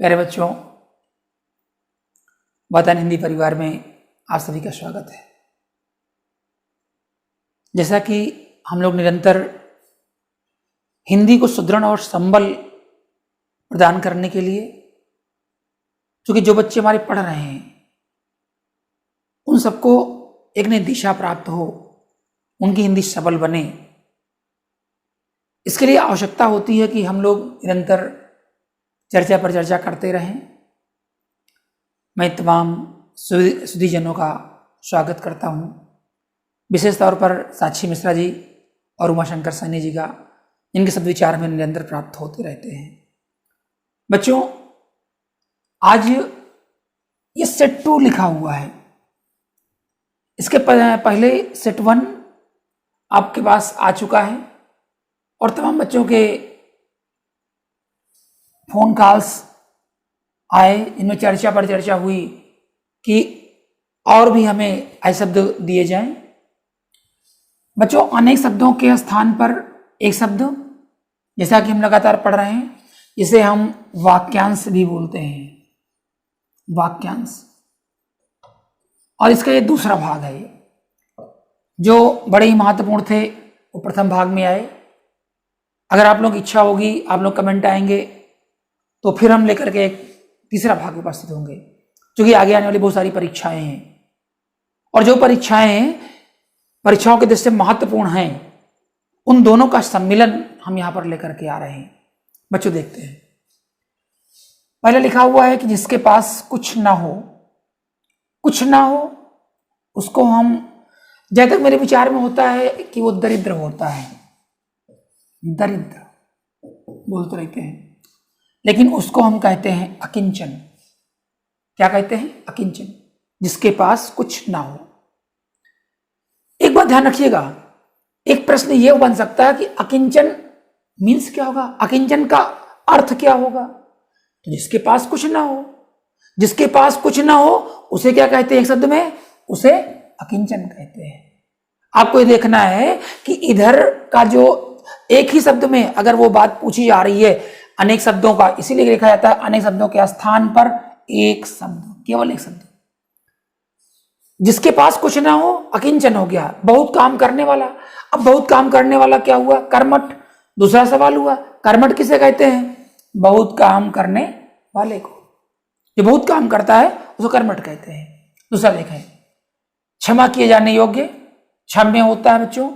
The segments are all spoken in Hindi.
प्यारे बच्चों, वतन हिंदी परिवार में आप सभी का स्वागत है। जैसा कि हम लोग निरंतर हिंदी को सुदृढ़ और संबल प्रदान करने के लिए, क्योंकि जो बच्चे हमारे पढ़ रहे हैं उन सबको एक नई दिशा प्राप्त हो, उनकी हिंदी सबल बने, इसके लिए आवश्यकता होती है कि हम लोग निरंतर चर्चा पर चर्चा करते रहें। मैं तमाम सुधीजनों का स्वागत करता हूं, विशेष तौर पर साक्षी मिश्रा जी और उमाशंकर सैनी जी का, जिनके सब विचार में निरंतर प्राप्त होते रहते हैं। बच्चों, आज ये सेट 2 लिखा हुआ है। इसके पहले सेट 1 आपके पास आ चुका है और तमाम बच्चों के फोन कॉल्स आए, इनमें चर्चा पर चर्चा हुई कि और भी हमें ऐसे शब्द दिए जाएं। बच्चों, अनेक शब्दों के स्थान पर एक शब्द, जैसा कि हम लगातार पढ़ रहे हैं, इसे हम वाक्यांश भी बोलते हैं, वाक्यांश। और इसका ये दूसरा भाग है, जो बड़े ही महत्वपूर्ण थे, वो प्रथम भाग में आए। अगर आप लोग की इच्छा होगी, आप लोग कमेंट आएंगे, तो फिर हम लेकर के एक तीसरा भाग उपस्थित होंगे, क्योंकि आगे आने वाली बहुत सारी परीक्षाएं हैं और जो परीक्षाओं के दृष्टि से महत्वपूर्ण हैं, उन दोनों का सम्मिलन हम यहां पर लेकर के आ रहे हैं। बच्चों, देखते हैं। पहले लिखा हुआ है कि जिसके पास कुछ ना हो, कुछ ना हो, उसको हम, जहां तक मेरे विचार में होता है कि वो दरिद्र होता है, दरिद्र बोलते रहते हैं, लेकिन उसको हम कहते हैं अकिंचन। क्या कहते हैं? अकिंचन, जिसके पास कुछ ना हो। एक बात ध्यान रखिएगा, एक प्रश्न यह बन सकता है कि अकिंचन मीन्स क्या होगा, अकिंचन का अर्थ क्या होगा? तो जिसके पास कुछ ना हो, जिसके पास कुछ ना हो उसे क्या कहते हैं? एक शब्द में उसे अकिंचन कहते हैं। आपको ये देखना है कि इधर का जो एक ही शब्द में अगर वो बात पूछी जा रही है, अनेक शब्दों का, इसीलिए लिखा जाता है अनेक शब्दों के स्थान पर एक शब्द, केवल एक शब्द। जिसके पास कुछ ना हो, अकिंचन हो गया, बहुत काम करने वाला। अब बहुत काम करने वाला क्या हुआ? कर्मठ। दूसरा सवाल हुआ, कर्मठ किसे कहते हैं? बहुत काम करने वाले को, जो बहुत काम करता है उसको कर्मठ कहते हैं। दूसरा देखें, क्षमा किए जाने योग्य, क्षम्य होता है बच्चों,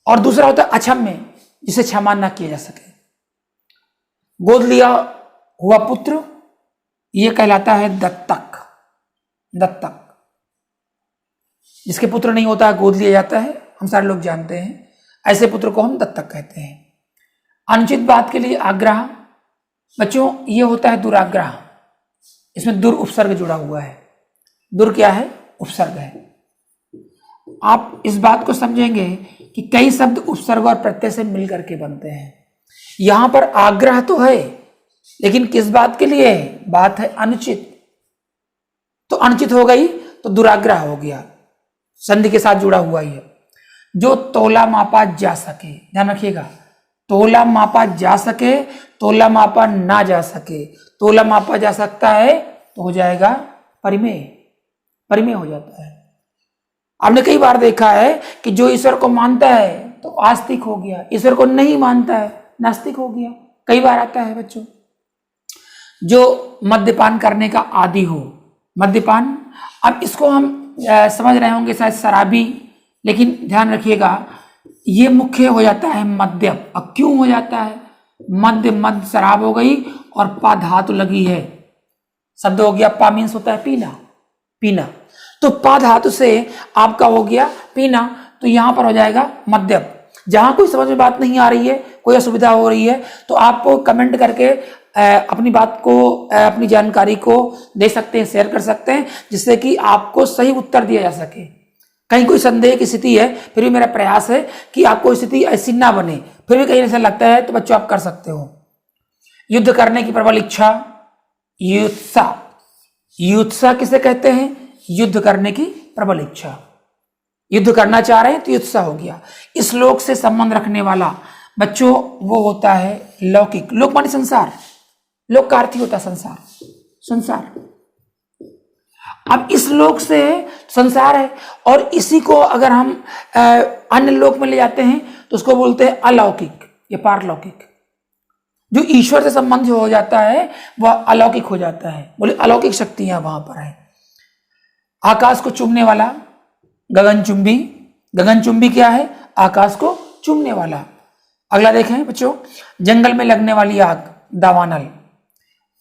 और दूसरा होता है अक्षम्य, जिसे क्षमा ना किया जा सके। गोद लिया हुआ पुत्र, यह कहलाता है दत्तक। दत्तक, जिसके पुत्र नहीं होता है, गोद लिया जाता है, हम सारे लोग जानते हैं, ऐसे पुत्र को हम दत्तक कहते हैं। अनुचित बात के लिए आग्रह, बच्चों ये होता है दुराग्रह, इसमें दुर उपसर्ग जुड़ा हुआ है। दुर क्या है? उपसर्ग है। आप इस बात को समझेंगे कि कई शब्द उपसर्ग और प्रत्यय से मिलकर के बनते हैं। यहां पर आग्रह तो है, लेकिन किस बात के लिए है? बात है अनुचित, तो अनुचित हो गई तो दुराग्रह हो गया, संधि के साथ जुड़ा हुआ ही है। जो तोला मापा जा सके, ध्यान रखिएगा, तोला मापा जा सके, तोला मापा ना जा सके। तोला मापा जा सकता है तो हो जाएगा परिमेय, परिमेय हो जाता है। आपने कई बार देखा है कि जो ईश्वर को मानता है तो आस्तिक हो गया, ईश्वर को नहीं मानता है नास्तिक हो गया। कई बार आता है बच्चों। जो मद्यपान करने का आदी हो, मद्यपान, अब इसको हम समझ रहे होंगे शायद शराबी, लेकिन ध्यान रखिएगा ये मुख्य हो जाता है मद्यप। अब क्यों हो जाता है? मद्य, मद शराब हो गई और पा धातु लगी है, शब्द हो गया पा, मीन्स होता है पीना, पीना, तो पा धातु से आपका हो गया पीना, तो यहां पर हो जाएगा मद्यप। जहां कोई समझ में बात नहीं आ रही है, कोई असुविधा हो रही है, तो आप कमेंट करके अपनी बात को, अपनी जानकारी को दे सकते हैं, शेयर कर सकते हैं, जिससे कि आपको सही उत्तर दिया जा सके। कहीं कोई संदेह की स्थिति है, फिर भी मेरा प्रयास है कि आपको स्थिति ऐसी ना बने, फिर भी कहीं ऐसा लगता है तो बच्चों आप कर सकते हो। युद्ध करने की प्रबल इच्छा, युत्सा। युत्सा किसे कहते हैं? युद्ध करने की प्रबल इच्छा। युद्ध करना चाह रहे हैं तो युत्सा हो गया। इस लोक से संबंध रखने वाला बच्चों वो होता है लौकिक, लोक माने संसार, लोक का अर्थ ही होता है संसार, संसार। अब इस लोक से संसार है, और इसी को अगर हम अन्य लोक में ले जाते हैं तो उसको बोलते हैं अलौकिक या पारलौकिक। जो ईश्वर से संबंध हो जाता है वह अलौकिक हो जाता है। बोले अलौकिक शक्तियां वहां पर है। आकाश को चूमने वाला गगनचुंबी, गगनचुंबी क्या है? आकाश को चूमने वाला। अगला देखें बच्चों, जंगल में लगने वाली आग दावानल,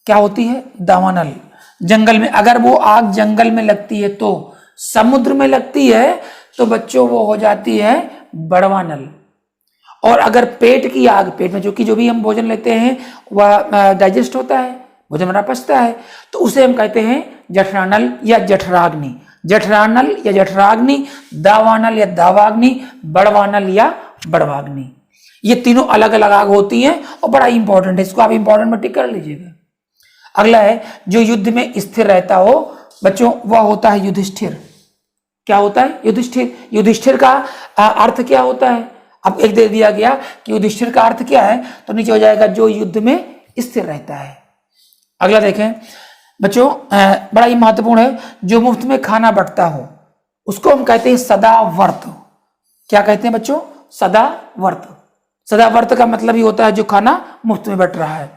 क्या होती है? दावानल। जंगल में, अगर वो आग जंगल में लगती है तो समुद्र में लगती है तो बच्चों वो हो जाती है बड़वानल। और अगर पेट की आग, पेट में जो भी हम भोजन लेते हैं वह डाइजेस्ट होता है, भोजन हमारा पचता है, तो उसे हम कहते हैं जठरानल या जठराग्नि। जठरानल या जठराग्नि, दावानल या दावाग्नि, बड़वानल या बड़वाग्नि। ये तीनों अलग अलग आग होती हैं और बड़ा इंपॉर्टेंट है, इसको आप इंपॉर्टेंट में टिक कर लीजिएगा। अगला है जो युद्ध में स्थिर रहता हो बच्चों, वह होता है युधिष्ठिर। क्या होता है? युधिष्ठिर। युधिष्ठिर का अर्थ क्या होता है? अब एक दे दिया गया कि युधिष्ठिर का अर्थ क्या है, तो नीचे हो जाएगा जो युद्ध में स्थिर रहता है। अगला देखें बच्चों, बड़ा ही महत्वपूर्ण है, जो मुफ्त में खाना बंटता हो उसको हम कहते हैं सदावर्त। क्या कहते हैं बच्चों? सदावर्त। सदावर्त का मतलब ही होता है जो खाना मुफ्त में बंट रहा है।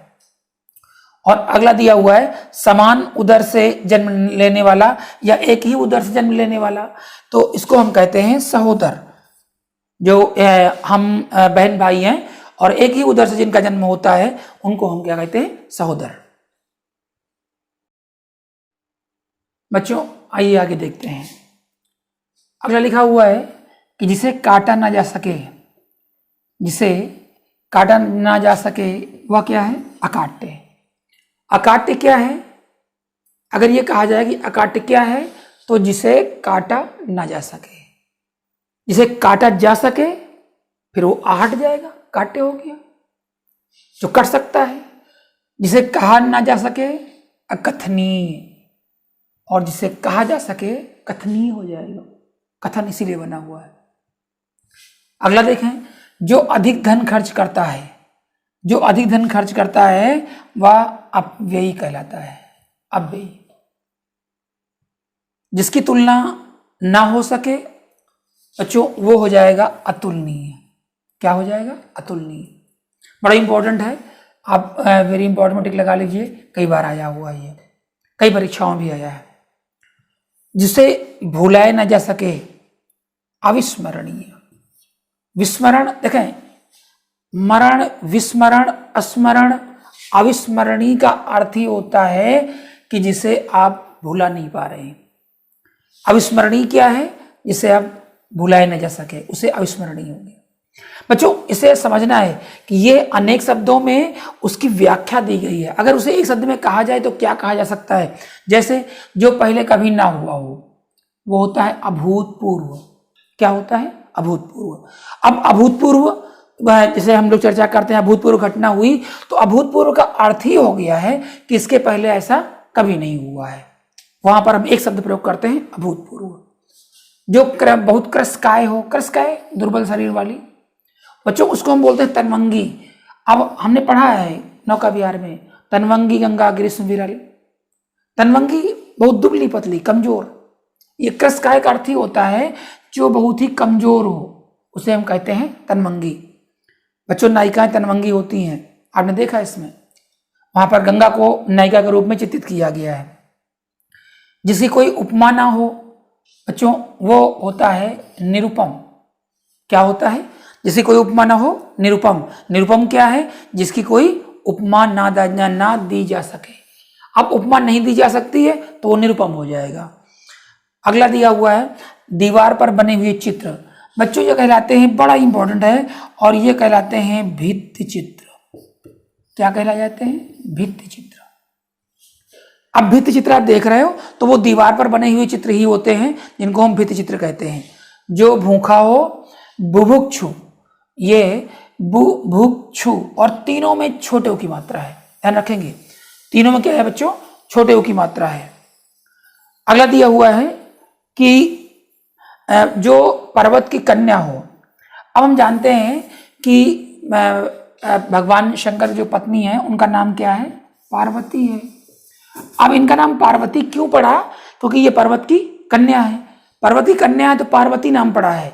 और अगला दिया हुआ है समान उदर से जन्म लेने वाला या एक ही उदर से जन्म लेने वाला, तो इसको हम कहते हैं सहोदर। जो हम बहन भाई हैं और एक ही उदर से जिनका जन्म होता है उनको हम क्या कहते हैं? सहोदर। बच्चों आइए आगे देखते हैं। अगला लिखा हुआ है कि जिसे काटा ना जा सके, जिसे काटा ना जा सके वह क्या है? अकाट्य। अकाट्य क्या है? अगर ये कहा जाए कि अकाट्य क्या है, तो जिसे काटा ना जा सके। जिसे काटा जा सके फिर वो आहट जाएगा, काट्य हो गया, जो कट सकता है। जिसे कहा ना जा सके अकथनीय, और जिसे कहा जा सके कथनीय हो जाएगा, कथन इसीलिए बना हुआ है। अगला देखें, जो अधिक धन खर्च करता है, जो अधिक धन खर्च करता है वह अपव्ययी कहलाता है। अपव्ययी। जिसकी तुलना ना हो सके बच्चों वो हो जाएगा अतुलनीय। क्या हो जाएगा? अतुलनीय। बड़ा इंपॉर्टेंट है, आप वेरी इंपॉर्टेंट टिक लगा लीजिए, कई बार आया हुआ है, ये कई परीक्षाओं में भी आया है। जिसे भुलाए ना जा सके अविस्मरणीय। विस्मरण देखें, मरण, विस्मरण, स्मरण, अविस्मरणीय का अर्थ ही होता है कि जिसे आप भुला नहीं पा रहे हैं। अविस्मरणीय क्या है? जिसे आप भुलाए न जा सके उसे अविस्मरणीय हो गया। बच्चों इसे समझना है कि ये अनेक शब्दों में उसकी व्याख्या दी गई है। अगर उसे एक शब्द में कहा जाए तो क्या कहा जा सकता है? जैसे जो पहले कभी ना हुआ हो वो होता है अभूतपूर्व। क्या होता है? अभूतपूर्व। अब अभूतपूर्व जैसे हम लोग चर्चा करते हैं अभूतपूर्व घटना हुई, तो अभूतपूर्व का अर्थ ही हो गया है कि इसके पहले ऐसा कभी नहीं हुआ है। वहां पर हम एक शब्द प्रयोग करते हैं अभूतपूर्व। जो बहुत क्रसकाय हो, क्रसकाय दुर्बल शरीर वाली बच्चों, उसको हम बोलते हैं तनवंगी। अब हमने पढ़ा है नौका विहार में, तनवंगी गंगा ग्रीष्म विरल। तनवंगी बहुत दुबली पतली कमजोर। ये क्रसकाय का अर्थ ही होता है जो बहुत ही कमजोर हो, उसे हम कहते हैं तनवंगी। बच्चों नायिकाएं तनवंगी होती हैं, आपने देखा इसमें, वहां पर गंगा को नायिका के रूप में चित्रित किया गया है। जिसकी कोई उपमा ना हो बच्चों वो होता है निरुपम। क्या होता है? जिसकी कोई उपमा ना हो, निरुपम। निरुपम क्या है? जिसकी कोई उपमा ना दी जा सके। अब उपमा नहीं दी जा सकती है तो वो निरुपम हो जाएगा। अगला दिया हुआ है दीवार पर बने हुए चित्र। बच्चों ये कहलाते हैं, बड़ा इंपॉर्टेंट है, और ये कहलाते हैं भित्ति चित्र। क्या कहला जाते हैं? भित्ति चित्र। अब भित्ति चित्र आप देख रहे हो तो वो दीवार पर बने हुए चित्र ही होते हैं जिनको हम भित्ति चित्र कहते हैं। जो भूखा हो, बुभुक्षु, ये बुभुक्षु, और तीनों में छोटे ऊ की मात्रा है, ध्यान रखेंगे। तीनों में क्या है बच्चों? छोटे ऊ की मात्रा है। अगला दिया हुआ है कि जो पर्वत की कन्या हो। अब हम जानते हैं कि भगवान शंकर जो पत्नी है उनका नाम क्या है? पार्वती है। अब इनका नाम पार्वती क्यों पड़ा? क्योंकि ये पर्वत की कन्या है, पार्वती कन्या है तो पार्वती नाम पड़ा है।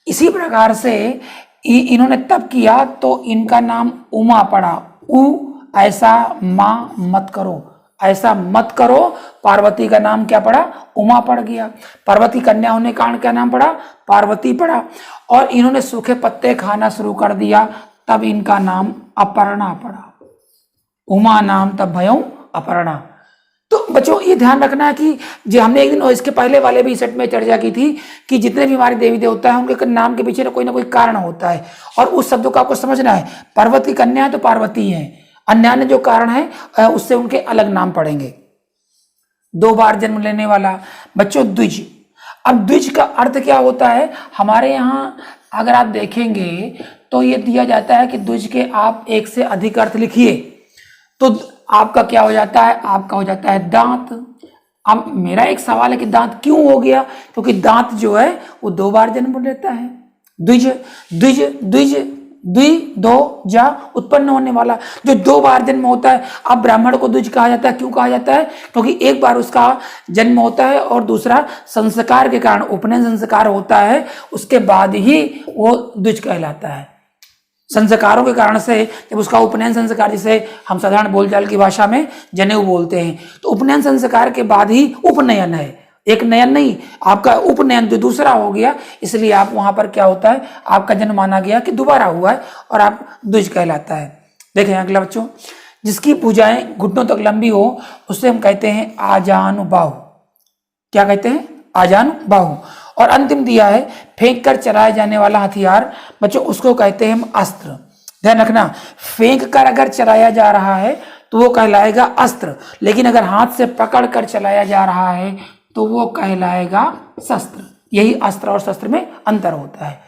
इसी प्रकार से इन्होंने तप किया तो इनका नाम उमा पड़ा। ऐसा माँ मत करो, ऐसा मत करो, पार्वती का नाम क्या पड़ा? उमा पड़ गया। पार्वती कन्या होने के कारण क्या नाम पड़ा? पार्वती पड़ा। और इन्होंने सूखे पत्ते खाना शुरू कर दिया, तब इनका नाम अपर्णा पड़ा। उमा नाम तब भयऊ अपर्णा। तो बच्चों ये ध्यान रखना है कि जो हमने एक दिन और इसके पहले वाले भी सेट में चर्चा की थी कि जितने भी हमारे देवी देवता हैं उनके नाम के पीछे ना कोई कारण होता है, और उस शब्दों को आपको समझना है। पार्वती कन्या है तो पार्वती है, अन्य जो कारण है उससे उनके अलग नाम पड़ेंगे। 2 बार जन्म लेने वाला। बच्चों द्विज, अब द्विज का अर्थ क्या होता है? हमारे यहाँ अगर आप देखेंगे तो ये दिया जाता है कि द्विज के आप 1 से अधिक अर्थ लिखिए, तो आपका क्या हो जाता है? आपका हो जाता है दांत। अब मेरा एक सवाल है कि दांत क्यों हो गया? क्योंकि दांत जो है वो 2 बार जन्म लेता है। द्विज द्विज द्विज द्वि 2 जा उत्पन्न होने वाला जो 2 बार जन्म होता है। अब ब्राह्मण को द्विज कहा जाता है। क्यों कहा जाता है? क्योंकि एक बार उसका जन्म होता है और दूसरा संस्कार के कारण उपनयन संस्कार होता है, उसके बाद ही वो द्विज कहलाता है। संस्कारों के कारण से जब उसका उपनयन संस्कार, जिसे हम साधारण बोलचाल की भाषा में जनेऊ बोलते हैं, तो उपनयन संस्कार के बाद ही उपनयन है, एक नयन नहीं, आपका उपनयन जो दूसरा हो गया, इसलिए आप वहां पर क्या होता है? आपका जन्म माना गया कि दोबारा हुआ है और आप द्विज कहलाता है। देखें अगला बच्चों, जिसकी भुजाएं घुटनों तक लंबी हो उसे हम कहते हैं आजानुबाहु। क्या कहते हैं? आजानुबाहु। और अंतिम दिया है फेंक कर चलाया जाने वाला हथियार, बच्चों उसको कहते हैं हम अस्त्र। ध्यान रखना, फेंक कर अगर चलाया जा रहा है तो वो कहलाएगा अस्त्र, लेकिन अगर हाथ से पकड़ कर चलाया जा रहा है तो वो कहलाएगा शस्त्र। यही अस्त्र और शस्त्र में अंतर होता है।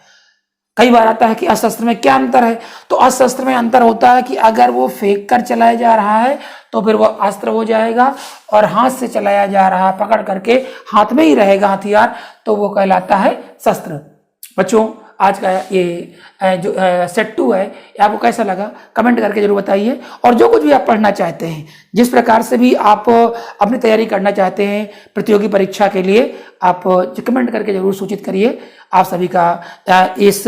कई बार आता है कि अस्त्र में क्या अंतर है? तो अस्त्र में अंतर होता है कि अगर वो फेंक कर चलाया जा रहा है तो फिर वो अस्त्र हो जाएगा, और हाथ से चलाया जा रहा है, पकड़ करके हाथ में ही रहेगा हथियार, तो वो कहलाता है शस्त्र। बच्चों आज का ये जो सेट 2 है, आपको कैसा लगा कमेंट करके जरूर बताइए। और जो कुछ भी आप पढ़ना चाहते हैं, जिस प्रकार से भी आप अपनी तैयारी करना चाहते हैं प्रतियोगी परीक्षा के लिए, आप कमेंट करके जरूर सूचित करिए। आप सभी का इस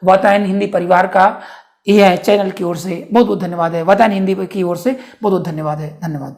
वातायन हिंदी परिवार का यह चैनल की ओर से बहुत बहुत धन्यवाद है। वातायन हिंदी की ओर से बहुत बहुत धन्यवाद है। धन्यवाद।